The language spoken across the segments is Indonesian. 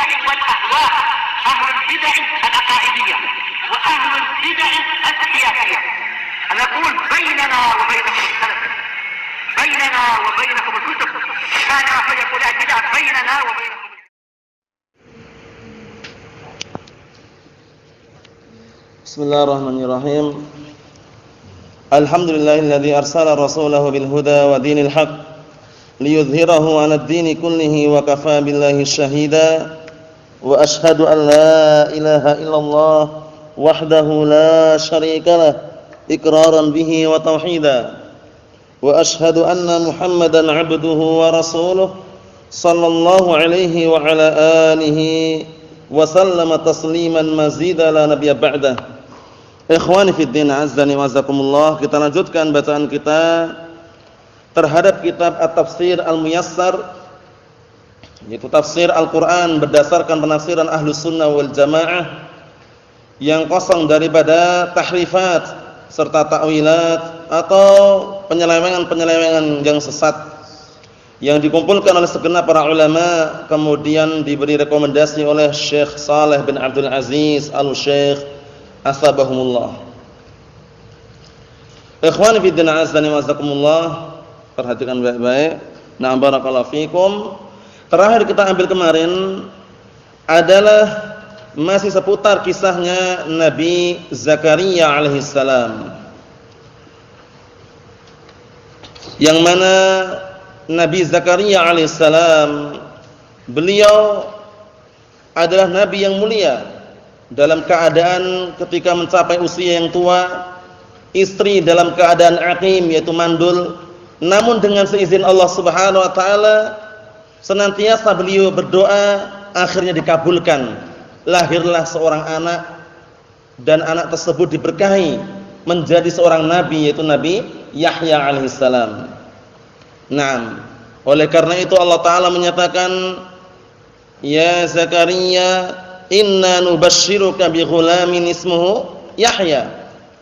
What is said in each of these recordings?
البدع والأهواء، أهل البدع العقائدية وأهل البدع السياسية. نقول بيننا وبينكم السلف، بيننا وبينكم الكتب، كان فيقول البدع بيننا وبينكم. Bismillahirrahmanirrahim. Alhamdulillahilladzi arsala rasulahu bil huda wa dinil haq liyudhhirahu 'alad dini kullihi wa kafaa billahi shahida. Wa ashhadu an la ilaha illallah wahdahu la syarika lah iqraran bihi wa tauhida. Wa ashhadu anna Muhammadan 'abduhu wa rasuluh sallallahu alaihi wa ala alihi wa sallama tasliman mazida la nabiyya ba'dah. Ikhwani fid din, azzani wa azakumullah. Kita lanjutkan bacaan kita terhadap kitab At-Tafsir Al-Muyassar, yaitu tafsir Al-Qur'an berdasarkan penafsiran Ahlus Sunnah wal Jamaah yang kosong daripada tahrifat serta ta'wilat atau penyelewengan-penyelewengan yang sesat yang dikumpulkan oleh segenap para ulama, kemudian diberi rekomendasi oleh Syekh Shalih bin Abdul Aziz Al-Syekh asbahumullah. Ikhwani fid din, azani wa azakumullah. Perhatikan baik-baik. Nah, barakallahu fikum. Terakhir kita ambil kemarin adalah masih seputar kisahnya Nabi Zakaria alaihissalam, yang mana Nabi Zakaria alaihissalam beliau adalah nabi yang mulia dalam keadaan ketika mencapai usia yang tua, istri dalam keadaan aqim yaitu mandul, namun dengan seizin Allah Subhanahu wa taala senantiasa beliau berdoa, akhirnya dikabulkan. Lahirlah seorang anak dan anak tersebut diberkahi menjadi seorang nabi, yaitu Nabi Yahya alaihissalam. Naam. Oleh karena itu Allah taala menyatakan, ya Zakaria, inna nubasyshiruka bi ghulamin ismuhu Yahya.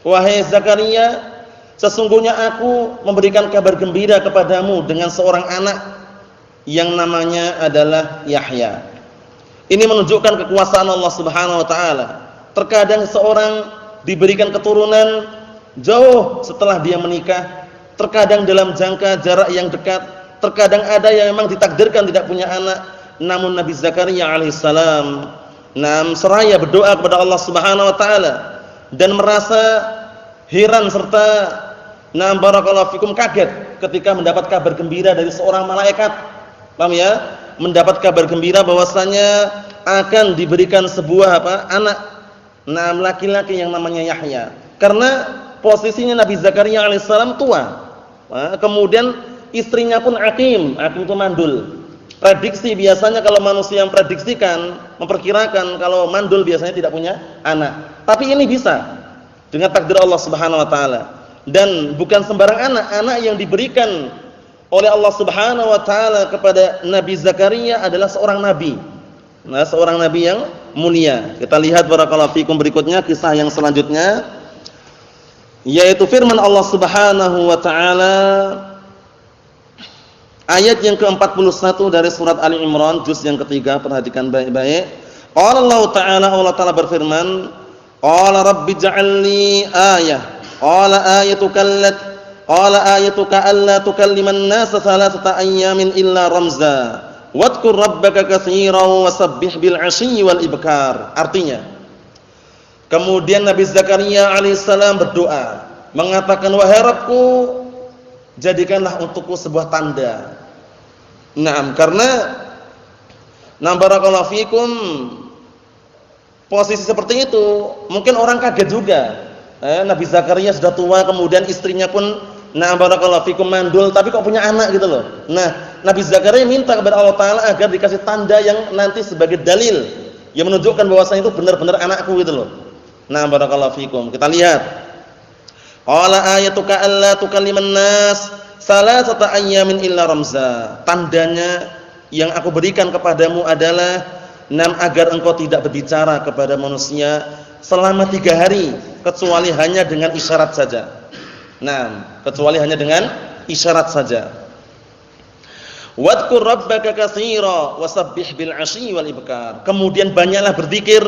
Wahai Zakaria, sesungguhnya aku memberikan kabar gembira kepadamu dengan seorang anak yang namanya adalah Yahya. Ini menunjukkan kekuasaan Allah Subhanahu wa taala. Terkadang seorang diberikan keturunan jauh setelah dia menikah, terkadang dalam jangka jarak yang dekat, terkadang ada yang memang ditakdirkan tidak punya anak, namun Nabi Zakaria alaihissalam seraya berdoa kepada Allah Subhanahu wa taala dan merasa heran serta barakallahu fikum kaget ketika mendapat kabar gembira dari seorang malaikat. Paham ya? Mendapat kabar gembira bahwasanya akan diberikan sebuah anak laki-laki yang namanya Yahya. Karena posisinya Nabi Zakaria alaihissalam tua. Kemudian istrinya pun aqim itu mandul. Prediksi biasanya kalau manusia yang prediksikan, memperkirakan kalau mandul biasanya tidak punya anak. Tapi ini bisa dengan takdir Allah Subhanahu wa taala. Dan bukan sembarang anak yang diberikan oleh Allah Subhanahu wa taala kepada Nabi Zakaria adalah seorang nabi. Seorang nabi yang mulia. Kita lihat barakallahu fikum berikutnya kisah yang selanjutnya, yaitu firman Allah Subhanahu wa taala ayat yang ke-41 dari surat Ali Imran juz yang ketiga. Perhatikan baik-baik. Qala Allah Ta'ala berfirman, qala rabbi ja'alni ayah, qala ayatuka alla tukalliman nasa thalathata ayyamin illa ramza wadhkur rabbaka katsiran wasabbih bil 'ashyi wal ibkar. Artinya, kemudian Nabi Zakaria alaihissalam berdoa mengatakan, wahai Rabbku, jadikanlah untukku sebuah tanda. Karena barakallahu fikum, posisi seperti itu mungkin orang kaget juga. Nabi Zakaria sudah tua, kemudian istrinya pun barakallahu fikum mandul, tapi kok punya anak gitu loh. Nabi Zakaria minta kepada Allah taala agar dikasih tanda yang nanti sebagai dalil yang menunjukkan bahwasanya itu benar-benar anakku gitu loh. Barakallahu fikum. Kita lihat. Qala ayatuka alla tukalliman nas salasata ayyamin illa ramza. Tandanya yang aku berikan kepadamu adalah agar engkau tidak berbicara kepada manusia selama 3 hari kecuali hanya dengan isyarat saja. Kecuali hanya dengan isyarat saja. Wadhkur rabbaka katsira wasabbih bil 'ashyi wal ibkar. Kemudian banyaklah berzikir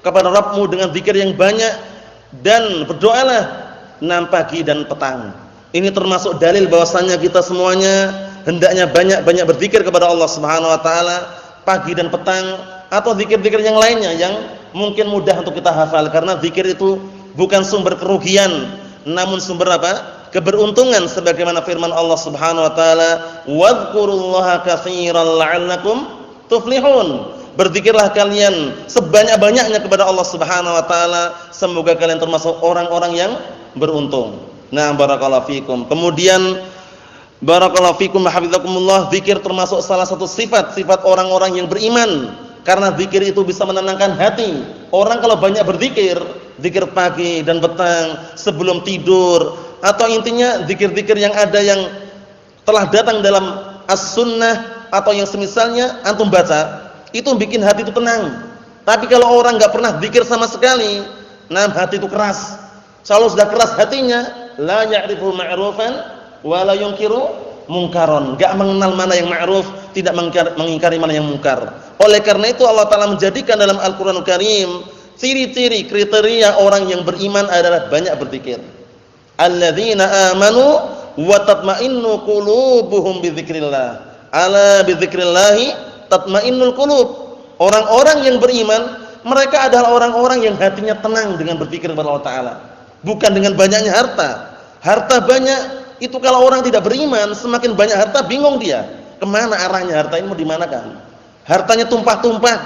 kepada Rabbmu dengan zikir yang banyak dan berdoalah pagi dan petang. Ini termasuk dalil bahwasanya kita semuanya hendaknya banyak-banyak berzikir kepada Allah Subhanahu wa taala pagi dan petang, atau zikir-zikir yang lainnya yang mungkin mudah untuk kita hafal, karena zikir itu bukan sumber kerugian namun sumber apa? Keberuntungan, sebagaimana firman Allah Subhanahu wa taala, "Wadhkurullaha katsiran la'allakum tuflihun." Berzikirlah kalian sebanyak-banyaknya kepada Allah Subhanahu wa taala, semoga kalian termasuk orang-orang yang beruntung. Nah, barakallahu fikum. Kemudian barakallahu fikum hafizakumullah, zikir termasuk salah satu sifat-sifat orang-orang yang beriman, karena zikir itu bisa menenangkan hati. Orang kalau banyak berzikir, zikir pagi dan petang, sebelum tidur, atau intinya zikir-zikir yang ada yang telah datang dalam as-sunnah atau yang semisalnya antum baca, itu bikin hati itu tenang. Tapi kalau orang enggak pernah zikir sama sekali, nah hati itu keras. Kalau sudah keras hatinya, la ya'rifu ma'rufan wa la yunkiru munkaron, enggak mengenal mana yang ma'ruf, tidak mengingkari mana yang munkar. Oleh karena itu Allah Taala menjadikan dalam Al-Qur'anul Karim ciri-ciri kriteria orang yang beriman adalah banyak berzikir. Alladzina amanu wa tatma'innu qulubuhum bidzikrillah. Ala bidzikrillah tatma'innul qulub. Orang-orang yang beriman, mereka adalah orang-orang yang hatinya tenang dengan berzikir kepada Allah Taala, bukan dengan banyaknya harta. Harta banyak itu kalau orang tidak beriman, semakin banyak harta bingung dia. Kemana arahnya harta ini, mau dimanakan? Hartanya tumpah-tumpah,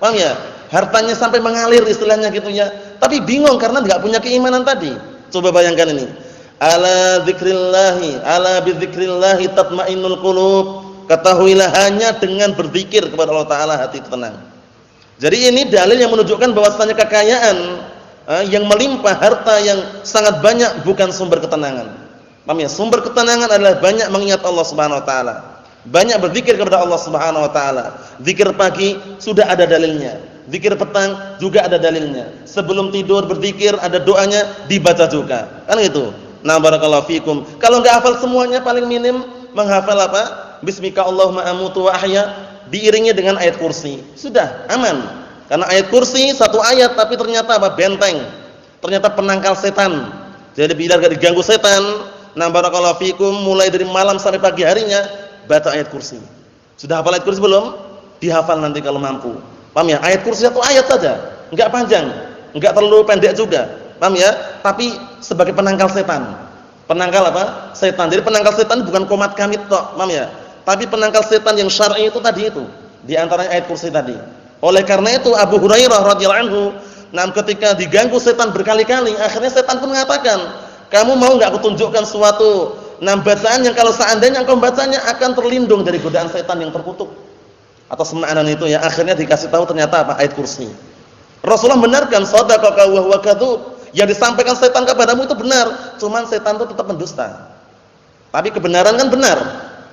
paham ya? Hartanya sampai mengalir istilahnya gitu ya. Tapi bingung karena enggak punya keimanan tadi. Coba bayangkan ini. Ala dzikrillahi, ala bidzikrillahi tatmainnul qulub. Ketahuilah hanya dengan berzikir kepada Allah Taala hati itu tenang. Jadi ini dalil yang menunjukkan bahwasanya kekayaan yang melimpah, harta yang sangat banyak bukan sumber ketenangan. Paham ya? Sumber ketenangan adalah banyak mengingat Allah Subhanahu wa taala. Banyak berzikir kepada Allah Subhanahu wa taala. Zikir pagi sudah ada dalilnya. Zikir petang juga ada dalilnya. Sebelum tidur berzikir, ada doanya dibaca juga. Kan gitu. Nah, barakallahu fikum. Kalau enggak hafal semuanya, paling minim menghafal apa? Bismika Allahumma amutu wa ahya, diiringi dengan ayat kursi. Sudah aman. Karena ayat kursi satu ayat tapi ternyata apa? Benteng. Ternyata penangkal setan. Jadi biar enggak diganggu setan. Nah, barakallahu fikum, mulai dari malam sampai pagi harinya baca ayat kursi. Sudah hafal ayat kursi belum? Dihafal nanti kalau mampu. Paham ya? Ayat kursi satu ayat saja, enggak panjang, enggak terlalu pendek juga. Paham ya? Tapi sebagai penangkal setan. Penangkal apa? Setan. Jadi penangkal setan bukan komat kamit tok, paham ya? Tapi penangkal setan yang syar'i itu tadi itu. Di antaranya ayat kursi tadi. Oleh karena itu Abu Hurairah radhiyallahu anhu, ketika diganggu setan berkali-kali, akhirnya setan pun mengatakan, "Kamu mau enggak aku tunjukkan suatu bacaan yang kalau seandainya engkau membacanya akan terlindung dari godaan setan yang terkutuk?" Atau semakna itu ya. Akhirnya dikasih tahu ternyata apa? Ayat kursi. Rasulullah benarkan, sadaqaka wa huwa kadzub. Yang disampaikan setan kepadamu itu benar, cuman setan itu tetap mendusta. Tapi kebenaran kan benar.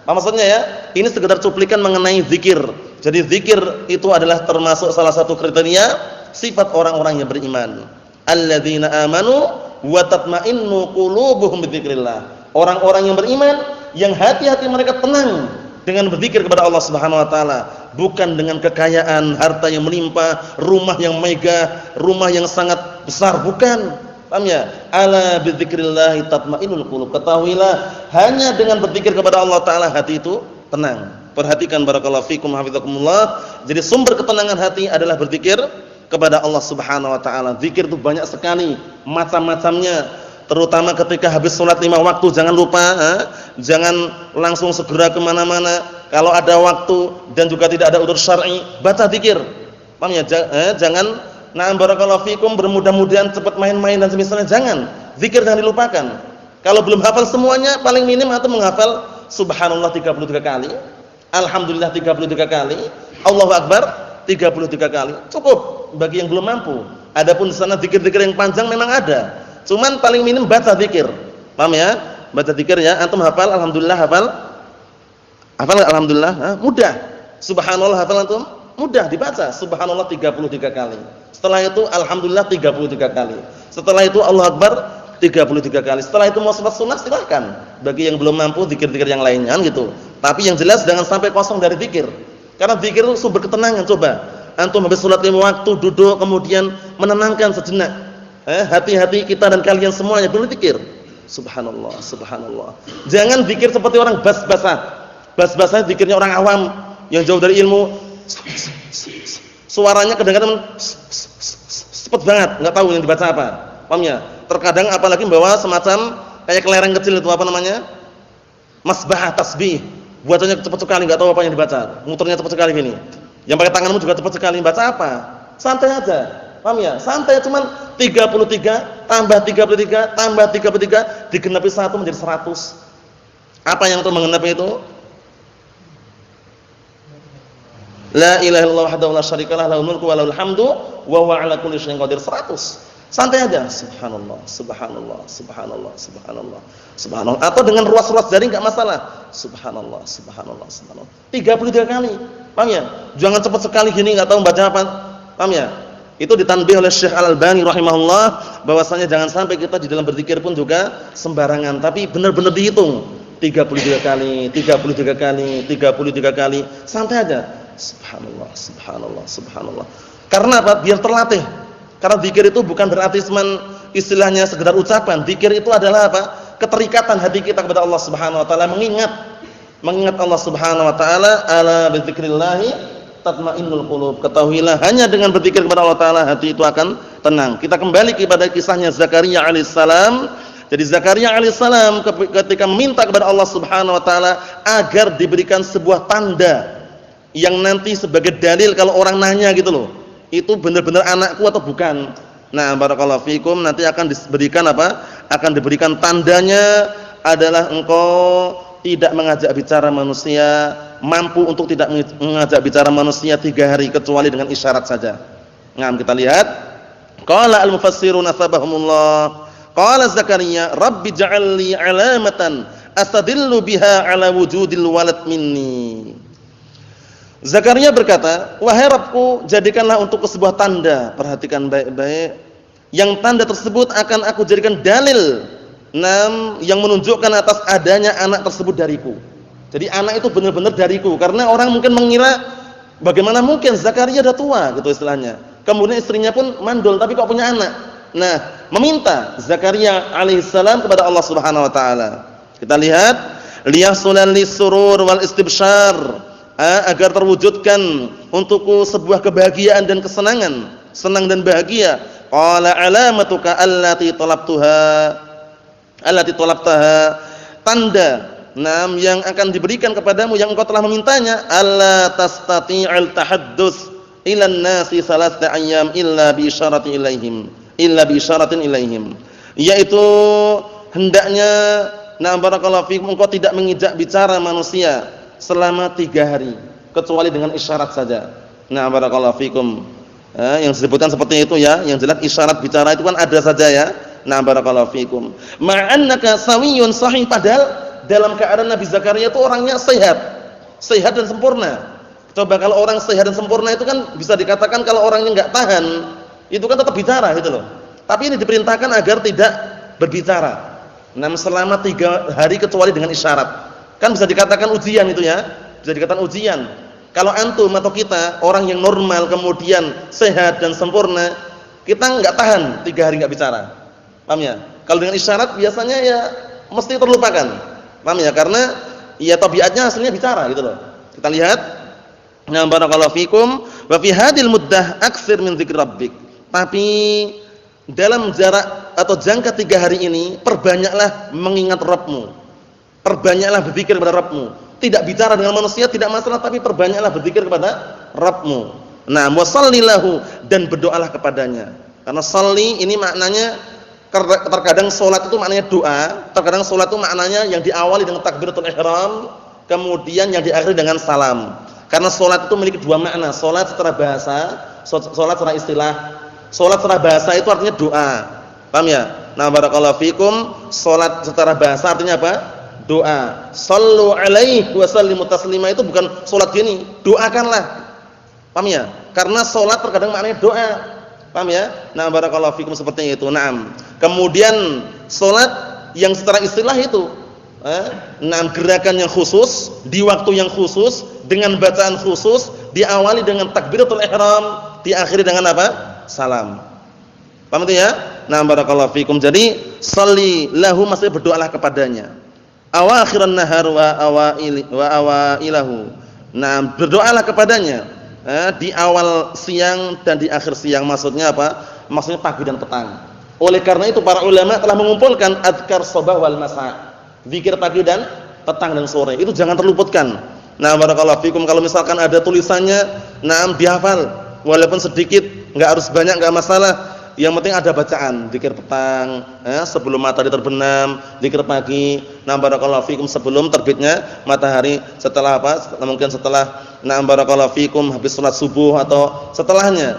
Apa maksudnya ya? Ini sekedar cuplikan mengenai zikir. Jadi zikir itu adalah termasuk salah satu kriteria sifat orang-orang yang beriman. Alladzina amanu wa tatma'innu qulubuhum bidzikrillah. Orang-orang yang beriman yang hati-hati mereka tenang dengan berzikir kepada Allah Subhanahu wa taala, bukan dengan kekayaan, harta yang melimpah, rumah yang megah, rumah yang sangat besar, bukan. Paham ya? Ala bidzikrillah tatmainnul qulub. Ketahuilah hanya dengan berzikir kepada Allah taala hati itu tenang. Perhatikan barakallahu fikum hafizakumullah. Jadi sumber ketenangan hati adalah berzikir kepada Allah Subhanahu wa taala. Zikir itu banyak sekali macam-macamnya. Terutama ketika habis sholat 5 waktu, jangan lupa, jangan langsung segera kemana-mana. Kalau ada waktu dan juga tidak ada udzur syar'i, baca zikir. Paham ya? Jangan barakallahu fikum bermudah-mudahan cepat main-main dan semisalnya, jangan. Zikir jangan dilupakan. Kalau belum hafal semuanya, paling minim atau menghafal subhanallah 33 kali, alhamdulillah 33 kali, Allahu akbar 33 kali. Cukup bagi yang belum mampu. Adapun di sana zikir-zikir yang panjang memang ada. Cuman paling minim baca zikir. Paham ya? Baca zikir ya. Antum hafal alhamdulillah, hafal? Hafal enggak alhamdulillah? Mudah. Subhanallah hafal antum? Mudah dibaca. Subhanallah 33 kali. Setelah itu alhamdulillah 33 kali. Setelah itu Allahu akbar 33 kali. Setelah itu mau sholat sunat silahkan. Bagi yang belum mampu zikir-zikir yang lainnya gitu. Tapi yang jelas jangan sampai kosong dari zikir. Karena zikir itu sumber ketenangan. Coba antum habis salat 5 waktu duduk kemudian menenangkan sejenak hati-hati kita dan kalian semuanya berzikir. Subhanallah, subhanallah. Jangan zikir seperti orang bas-basah. Bas-basah zikirnya orang awam yang jauh dari ilmu. Suaranya kadang-kadang cepet banget, enggak tahu yang dibaca apa. Paham ya? Terkadang apalagi bawa semacam kayak kelereng kecil itu apa namanya? Masbah tasbih. Buatannya cepat sekali, enggak tahu apa yang dibaca. Muternya cepat sekali gini. Yang pakai tanganmu juga cepat sekali, baca apa? Santai aja. Paham ya? Santai, cuman 33 tambah 33 tambah 33 digenapi 1 menjadi 100. Apa yang untuk menggenapi itu? La ilaha illallah wahdahu la syarikalah lahul mulku wa lahul hamdu wa huwa 'ala kulli syai'in qadir 100. Santai aja. Subhanallah, subhanallah, subhanallah, subhanallah, subhanallah. Atau dengan ruas-ruas jari enggak masalah. Subhanallah, subhanallah, subhanallah. 33 kali. Paham ya? Jangan cepat sekali gini enggak tahu baca apa. Paham ya? Itu ditanbih oleh Syekh Al-Albani rahimahullah bahwasanya jangan sampai kita di dalam berzikir pun juga sembarangan, tapi benar-benar dihitung. 33 kali, 33 kali, 33 kali. Santai aja. Subhanallah, subhanallah, subhanallah. Karena apa? Biar terlatih. Karena zikir itu bukan berarti cuman istilahnya sekedar ucapan. Zikir itu adalah apa? Keterikatan hati kita kepada Allah Subhanahu wa taala, mengingat Allah Subhanahu wa taala, ala bizikrillah tatmainnul qulub. Ketahuilah hanya dengan berzikir kepada Allah taala hati itu akan tenang. Kita kembali kepada kisahnya Zakaria alaihissalam. Jadi Zakaria alaihissalam ketika meminta kepada Allah Subhanahu wa taala agar diberikan sebuah tanda yang nanti sebagai dalil kalau orang nanya gitu loh, itu benar-benar anakku atau bukan. Nah, barakallahu fikum, nanti akan diberikan apa? Akan diberikan tandanya adalah engkau tidak mengajak bicara manusia, mampu untuk tidak mengajak bicara manusia 3 hari kecuali dengan isyarat saja. Nah, kita lihat. Qala al-mufassirun asbahumullah. Qala Zakaria, "Rabbi ja'alni 'alamatan astadillu biha 'ala wujudil walad minni." Zakaria berkata, "Wahai Rabbku, jadikanlah untukku sebuah tanda." Perhatikan baik-baik. Yang tanda tersebut akan aku jadikan dalil yang menunjukkan atas adanya anak tersebut dariku. Jadi anak itu benar-benar dariku. Karena orang mungkin mengira bagaimana mungkin Zakaria sudah tua gitu istilahnya. Kemudian istrinya pun mandul tapi kok punya anak. Nah, meminta Zakaria alaihissalam kepada Allah Subhanahu wa taala. Kita lihat, liyahsulal lisurur wal istibsyar. Agar terwujudkan untukku sebuah kebahagiaan dan kesenangan, senang dan bahagia. Qala alamatuka allati talabtaha, tanda yang akan diberikan kepadamu yang engkau telah memintanya, alla tastati'al tahaddus ilan nasi salasa ayyam illa bi isyaratin ilaihim, yaitu hendaknya barakallahu fikum engkau tidak mengijak bicara manusia selama 3 hari kecuali dengan isyarat saja. Nah, barakallahu fikum. Yang disebutkan seperti itu ya, yang jelas isyarat bicara itu kan ada saja ya. Nah, barakallahu fikum. Ma'annaka sawiyyun sahih, padahal dalam keadaan Nabi Zakaria itu orangnya sehat dan sempurna. Coba kalau orang sehat dan sempurna itu kan bisa dikatakan kalau orangnya enggak tahan, itu kan tetap bicara gitu loh. Tapi ini diperintahkan agar tidak berbicara. Selama 3 hari kecuali dengan isyarat. Kan bisa dikatakan ujian itu ya, bisa dikatakan ujian. Kalau antum atau kita orang yang normal kemudian sehat dan sempurna, kita enggak tahan 3 hari enggak bicara. Paham ya? Kalau dengan isyarat biasanya ya mesti terlupakan. Paham ya? Karena ya tabiatnya aslinya bicara gitu loh. Kita lihat, nah barakallahu fikum, wa fi hadil muddah aksir min dzikri rabbik. Tapi dalam jarak atau jangka 3 hari ini perbanyaklah mengingat Rabbmu. Perbanyaklah berzikir kepada Rabbmu. Tidak bicara dengan manusia tidak masalah, tapi perbanyaklah berzikir kepada Rabbmu. Nah, wasallilahu, dan berdoalah kepadanya. Karena sholli ini maknanya terkadang salat itu maknanya doa, terkadang salat itu maknanya yang diawali dengan takbiratul ihram, kemudian yang diakhiri dengan salam. Karena salat itu memiliki 2 makna, salat secara bahasa, salat secara istilah. Salat secara bahasa itu artinya doa. Paham ya? Nah, barakallahu fikum, salat secara bahasa artinya apa? Doa. Shallu alaihi wa sallimu taslima, itu bukan salat gini, doakanlah. Paham ya? Karena salat terkadang maknanya doa. Paham ya? Nah, barakallahu fikum seperti itu. Naam. Kemudian salat yang secara istilah itu Gerakan yang khusus di waktu yang khusus dengan bacaan khusus, diawali dengan takbiratul ihram, diakhiri dengan apa? Salam. Paham itu ya? Nah, barakallahu fikum. Jadi shalli lahu, maksudnya berdoalah kepadanya. Awakhiran nahar wa awailahu. Nah, berdoalah kepadanya di awal siang dan di akhir siang. Maksudnya apa? Maksudnya pagi dan petang. Oleh karena itu para ulama telah mengumpulkan adzkar sabah wal masa. Zikir pagi dan petang dan sore. Itu jangan terluputkan. Nah, barakallahu fikum, kalau misalkan ada tulisannya, nah dihafal walaupun sedikit, enggak harus banyak, enggak masalah. Yang penting ada bacaan, zikir petang, sebelum matahari terbenam, zikir pagi, nah barakallahu fikum sebelum terbitnya matahari, setelah apa? Mungkin setelah barakallahu fikum habis salat subuh atau setelahnya.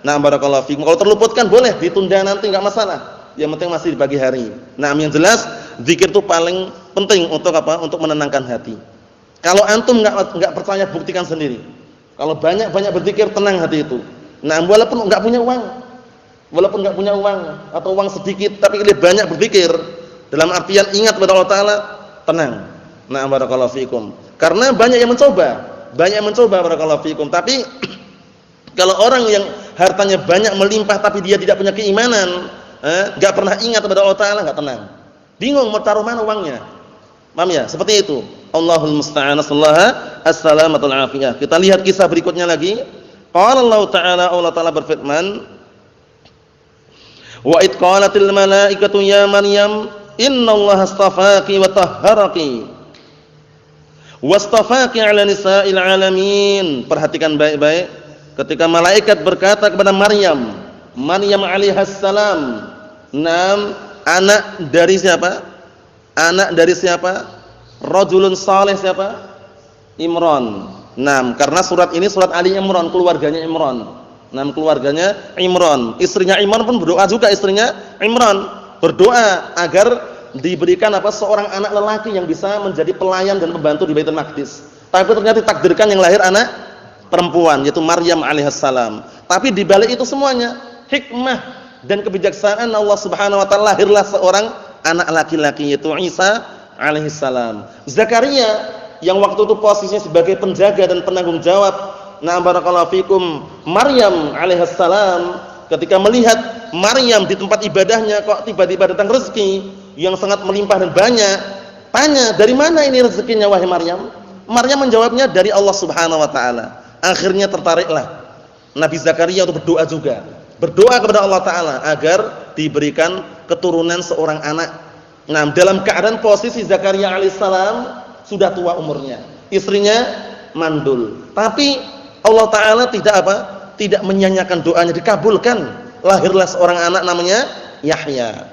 Nah barakallahu fikum. Kalau terluputkan boleh ditunda nanti, enggak masalah. Yang penting masih di pagi hari. Nah, yang jelas zikir itu paling penting untuk apa? Untuk menenangkan hati. Kalau antum enggak percaya, buktikan sendiri. Kalau banyak-banyak berzikir, tenang hati itu. Nah, walaupun enggak punya uang atau uang sedikit, tapi lebih banyak berzikir, dalam artian ingat kepada Allah Taala, tenang. Nah, barakallahu fikum. Karena banyak yang mencoba barakallahu fikum. Tapi kalau orang yang hartanya banyak melimpah tapi dia tidak punya keimanan, enggak pernah ingat kepada Allah Taala, enggak tenang. Bingung mau taruh mana uangnya. Paham ya? Seperti itu. Allahul musta'an, sallallahu as-salamatul afiyah. Kita lihat kisah berikutnya lagi. Qala Allah Ta'ala berfirman, wa id qalatil malaikatu ya Maryam innallaha astafaki wa tahharaki wastafaki 'ala nisa'il 'alamin. Perhatikan baik-baik ketika malaikat berkata kepada Maryam alaihas salam, anak dari siapa? Rajulun saleh siapa? Imran. Karena surat ini surat Ali Imran, keluarganya Imran. Keluarganya Imran. Istrinya Imran pun berdoa juga, istrinya Imran berdoa agar diberikan seorang anak lelaki yang bisa menjadi pelayan dan pembantu di Baitul Maqdis. Tapi ternyata ditakdirkan yang lahir anak perempuan, yaitu Maryam alaihas salam. Tapi di balik itu semuanya hikmah dan kebijaksanaan Allah Subhanahu wa taala, lahirlah seorang anak laki-laki, yaitu Isa alaihis salam. Zakaria yang waktu itu posisinya sebagai penjaga dan penanggung jawab, barakallahu fikum, Maryam alaihis salam, ketika melihat Maryam di tempat ibadahnya kok tiba-tiba datang rezeki yang sangat melimpah dan banyak, tanya, dari mana ini rezekinya wahai Maryam? Maryam menjawabnya, dari Allah Subhanahu wa taala. Akhirnya tertariklah Nabi Zakaria untuk berdoa juga. Berdoa kepada Allah Ta'ala agar diberikan keturunan seorang anak. Dalam keadaan posisi Zakaria alaihissalam sudah tua umurnya, istrinya mandul. Tapi Allah Ta'ala tidak menyanyiakan doanya, dikabulkan. Lahirlah seorang anak namanya Yahya.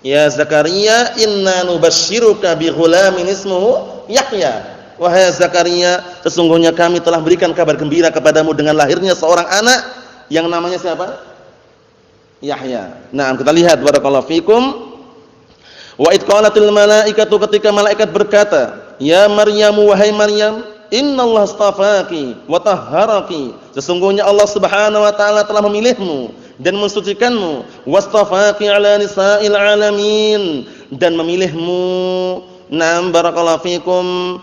Ya Zakaria, inna nubasyshiruka bi ghulamin ismuhu Yahya. Wahai Zakaria, sesungguhnya kami telah berikan kabar gembira kepadamu dengan lahirnya seorang anak yang namanya siapa? Yahya. Kita lihat barakallahu fikum. Wa id qalatil malaikatu, ketika malaikat berkata, ya Maryam, wahai Maryam, innallaha astafaki wa tahharaki, sesungguhnya Allah Subhanahu wa taala telah memilihmu dan mensucikanmu, wastafaki 'ala nisa'il 'alamin, dan memilihmu, barakallahu fikum,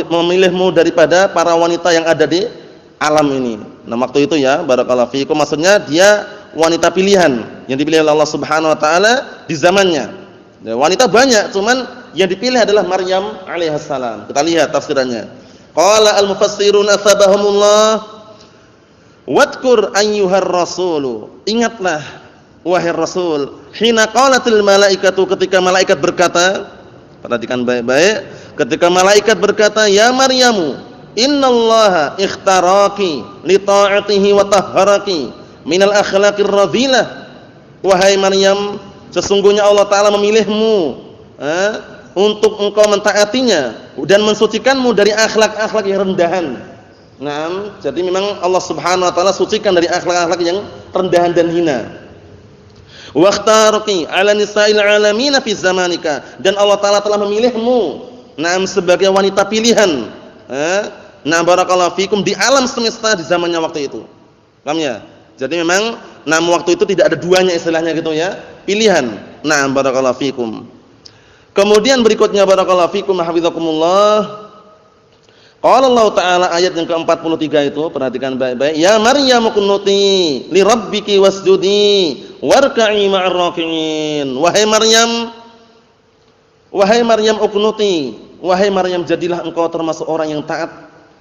memilihmu daripada para wanita yang ada di alam ini. Waktu itu ya, barakallahu fikum, maksudnya dia wanita pilihan yang dipilih oleh Allah Subhanahu wa taala di zamannya. Wanita banyak, cuman yang dipilih adalah Maryam alaihas salam. Kita lihat tafsirannya. Qala al-mufassirun asbahumullah, wadkur ayyuhar rasulu, ingatlah wahai rasul, hina qalatil malaikatu, ketika malaikat berkata, perhatikan baik-baik, ketika malaikat berkata, ya Maryamu, innallaha ikhtaraki li ta'atihi wa tahharaki minal akhlaqir radhilah. Wahai Maryam, sesungguhnya Allah Ta'ala memilihmu untuk engkau mentaatinya dan mensucikanmu dari akhlak-akhlak yang rendahan. Jadi memang Allah Subhanahu wa taala sucikan dari akhlak-akhlak yang rendahan dan hina. Waqtaraki 'ala nisa'il 'alamin fi zamanika, dan Allah Ta'ala telah memilihmu sebagai wanita pilihan. Barakallahu fikum, di alam semesta di zamannya waktu itu. Paham ya? Jadi memang waktu itu tidak ada duanya istilahnya gitu ya, pilihan. Barakallahu fikum. Kemudian berikutnya barakallahu fikum hafizakumullah. Qala Allah Ta'ala ayat yang ke-43 itu, perhatikan baik-baik. Ya Maryam qunuti li rabbiki wasjudi warka'i ma'ar raki'in. Wahai Maryam uqnuti. Wahai Maryam, jadilah engkau termasuk orang yang taat.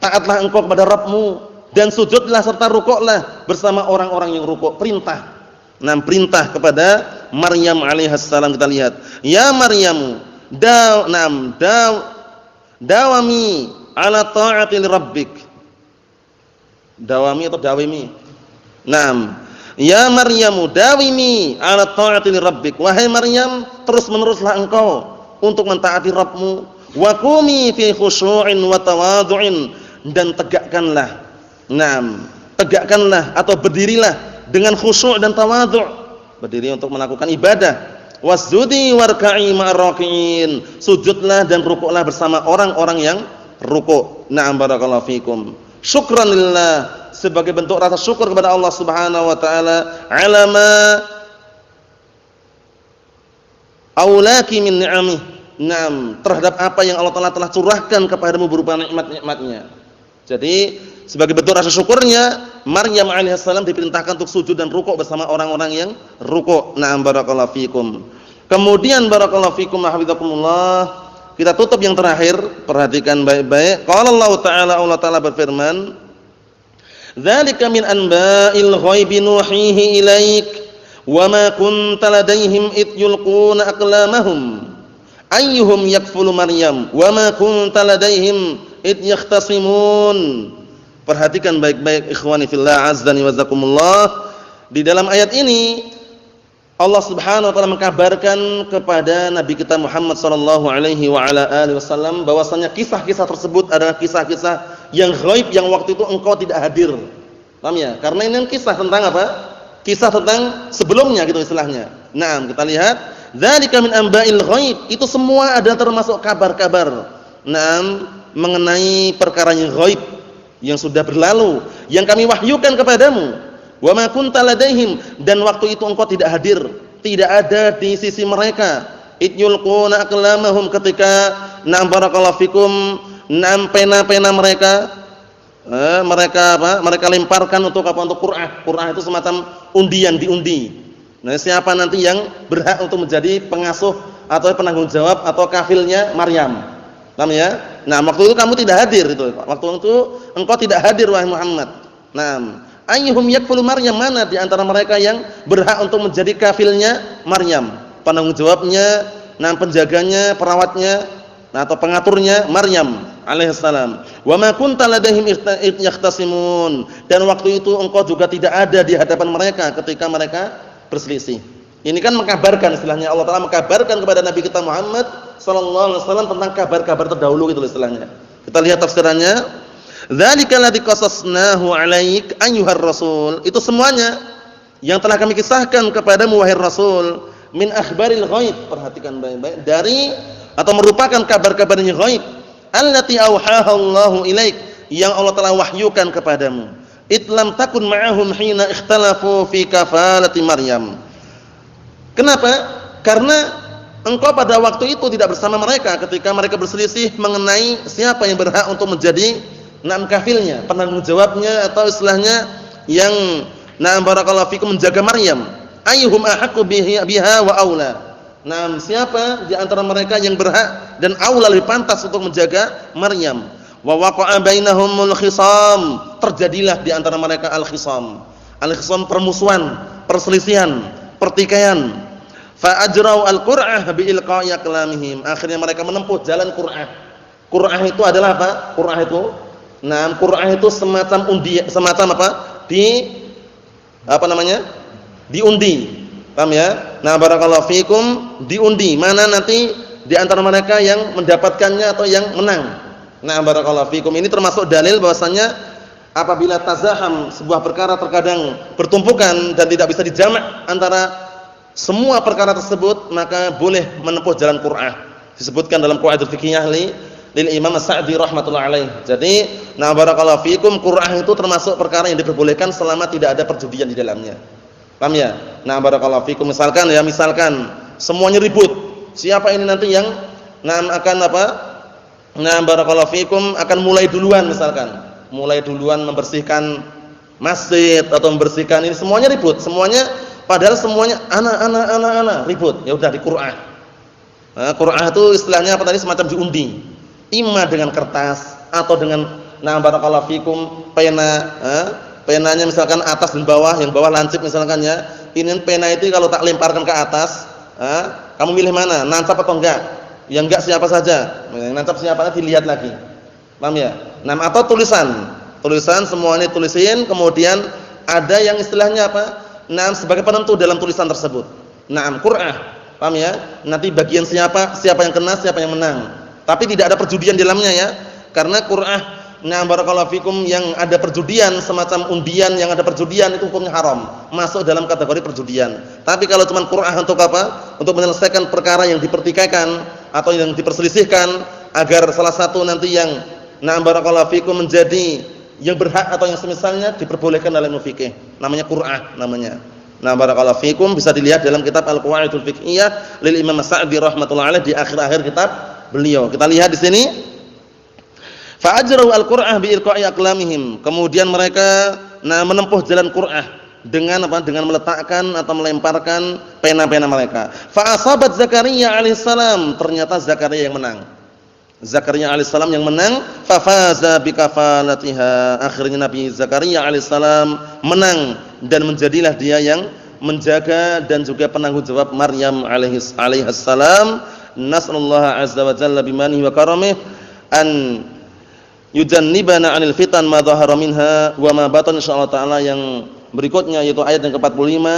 Taatlah engkau kepada Rabbmu dan sujudlah serta rukuklah bersama orang-orang yang rukuk. Perintah. Nah, perintah kepada Maryam alaihissalam, kita lihat. Ya Maryam, dawami ala ta'ati li rabbik. Dawami atau dawimi? Naam. Ya Maryamu dawimi ala ta'ati li rabbik. Wahai Maryam, terus-meneruslah engkau untuk mentaati Rabbmu. Wa qumi fi khusyu'in wa tawadhu'in, dan tegakkanlah. Naam, tegakkanlah atau berdirilah dengan khusyuk dan tawadhu'. Berdiri untuk melakukan ibadah. Wasjudi warka'i ma'ar raki'in. Sujudlah dan rukuklah bersama orang-orang yang rukuk. Na'am barakallahu fikum. Syukran lillah, sebagai bentuk rasa syukur kepada Allah Subhanahu wa taala ala ma aulaki min ni'amih. Naam, terhadap apa yang Allah Taala telah curahkan kepadamu berupa nikmat-nikmatnya. Jadi sebagai bentuk rasa syukurnya, Maryam alaihissalam diperintahkan untuk sujud dan rukuk bersama orang-orang yang rukuk. Na'am barakallahu fikum. Kemudian barakallahu fikum hafizakumullah, kita tutup yang terakhir, perhatikan baik-baik. Qala Allah Ta'ala berfirman, "Dzalika min anba'il ghaibi nuhihi ilaik, wa ma kunta ladaihim id yulquna aqlamahum ayyuhum yakfulu Maryam, wa ma kunta ladaihim id yakhtasimun." Perhatikan baik-baik ikhwani fillah azdani wa zakumullah. Di dalam ayat ini Allah Subhanahu wa taala mengkabarkan kepada Nabi kita Muhammad sallallahu alaihi wa ala alihi wasallam bahwasanya kisah-kisah tersebut adalah kisah-kisah yang ghaib, yang waktu itu engkau tidak hadir. Paham ya? Karena ini kisah tentang apa? Kisah tentang sebelumnya gitu istilahnya. Naam, kita lihat, dzalika min amba'il ghaib, itu semua adalah termasuk kabar-kabar. Naam, mengenai perkara yang ghaib yang sudah berlalu, yang kami wahyukan kepadamu. Wa ma kunta ladaihim, dan waktu itu engkau tidak hadir, tidak ada di sisi mereka. Id yulquna aqlamahum, ketika na'am barakallahu fikum, na'am pena-pena mereka mereka lemparkan untuk apa? Untuk Qur'an. Qur'an itu semacam undian, diundi. Nah, siapa nanti yang berhak untuk menjadi pengasuh atau penanggung jawab atau kafilnya Maryam. Paham ya? Nah, waktu itu kamu tidak hadir itu. Waktu itu engkau tidak hadir wahai Muhammad. Nah, ayyuhum yakfulu Maryam, mana di antara mereka yang berhak untuk menjadi kafilnya Maryam, penanggung jawabnya, nah penjaganya, perawatnya, nah atau pengaturnya Maryam alaihissalam. Wa ma kunta ladaihim id yakhtasimun, dan waktu itu engkau juga tidak ada di hadapan mereka ketika mereka berselisih. Ini kan mengkabarkan, istilahnya Allah Taala mengkabarkan kepada Nabi kita Muhammad sallallahu alaihi wasallam tentang kabar-kabar terdahulu gitu istilahnya. Kita lihat tafsirannya. Dzalika alladzi qasasnahu 'alaik ayyuhar rasul. Itu semuanya yang telah kami kisahkan kepadamu wahai Rasul, min akhbaril ghaib. Perhatikan baik-baik, dari atau merupakan kabar-kabar yang ghaib, allati auhaha Allahu ilaik, yang Allah telah wahyukan kepadamu. Itlam takun ma'ahum hina ikhtalafu fi kafalati Maryam. Kenapa? Karena engkau pada waktu itu tidak bersama mereka ketika mereka berselisih mengenai siapa yang berhak untuk menjadi na'am kafilnya, penanggung jawabnya, atau istilahnya yang na'am barakallahu fikum menjaga Maryam. Ayyuhum ahaqqu biha wa aula. Na'am, siapa di antara mereka yang berhak dan aula lebih pantas untuk menjaga Maryam. Wa waqa'a bainahumul khisam. Terjadilah di antara mereka al-khisam. Al-khisam, permusuhan, perselisihan, pertikaian. Fa ajrau al-qur'ah bi ilqa'i aqlamihim. Akhirnya mereka menempuh jalan qur'ah. Qur'ah itu adalah apa? Qur'ah itu, nah, Qur'an itu semacam undi, semacam apa? Diundi. Paham ya? Nah, barakallahu fikum, diundi. Mana nanti di antara mereka yang mendapatkannya atau yang menang. Nah, barakallahu fikum. Ini termasuk dalil bahwasanya apabila tazaham sebuah perkara terkadang bertumpukan dan tidak bisa dijamak antara semua perkara tersebut, maka boleh menempuh jalan Qur'an. Disebutkan dalam Qaidah Fiqhiyah lil Imam As-Sa'di rahmatullah alaih. Jadi, nah barakallahu fikum, Qur'an itu termasuk perkara yang diperbolehkan selama tidak ada perjudian di dalamnya. Paham ya? Nah barakallahu fikum, misalkan semuanya ribut siapa ini nanti yang akan apa? Barakallahu fikum akan mulai duluan misalkan. Mulai duluan membersihkan masjid atau membersihkan ini semuanya ribut, semuanya padahal semuanya ana ribut. Ya udah di Qur'ah. Nah, Qur'ah itu istilahnya apa tadi semacam diundi. Imma dengan kertas atau dengan barakallahu fikum pena, penanya misalkan atas dan bawah, yang bawah lancip misalkan ya. Ini pena itu kalau tak lemparkan ke atas, kamu milih mana? Nancap atau enggak? Yang enggak siapa saja. Yang nancap siapanya dilihat lagi. Paham ya? Atau tulisan semuanya tulisin, kemudian ada yang istilahnya apa? Sebagai penentu dalam tulisan tersebut. Qur'ah. Paham ya? Nanti bagian siapa yang kena, siapa yang menang. Tapi tidak ada perjudian di dalamnya ya. Karena Qur'ah barakallahu fikum yang ada perjudian, semacam undian yang ada perjudian itu hukumnya haram, masuk dalam kategori perjudian. Tapi kalau cuma Qur'ah untuk apa? Untuk menyelesaikan perkara yang dipertikaikan atau yang diperselisihkan agar salah satu nanti yang barakallahu fikum menjadi yang berhak atau yang semisalnya diperbolehkan dalam ilmu fikih. Namanya Qur'ah namanya. Barakallahu fikum bisa dilihat dalam kitab Al-Qawaidul Fiqhiyah lil Imam Sa'di rahimatullah alaih di akhir-akhir kitab beliau. Kita lihat di sini. Fa ajrahu al-Qur'ah bi ilqa'i aqlamihim. Kemudian mereka menempuh jalan Qur'ah dengan apa? Dengan meletakkan atau melemparkan pena-pena mereka. Fa asabat Zakaria alaihissalam, ternyata Zakaria yang menang. Zakaria alaihissalam yang menang, fa faza bi kafalatiha. Akhirnya Nabi Zakaria alaihissalam menang dan menjadilah dia yang menjaga dan juga penanggung jawab Maryam alaihissalam. Nasallallahu azza wa jalla bimanihi wa karamih an yujannibana 'anil fitan ma dhahara minha wa ma batan, insyaallah taala yang berikutnya yaitu ayat yang ke-45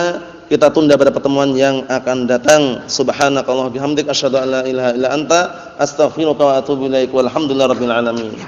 kita tunda pada pertemuan yang akan datang. Subhanakallahumma bihamdik asyhadu an la ilaha illa anta astaghfiruka wa atubu ilaik walhamdulillahirabbil alamin.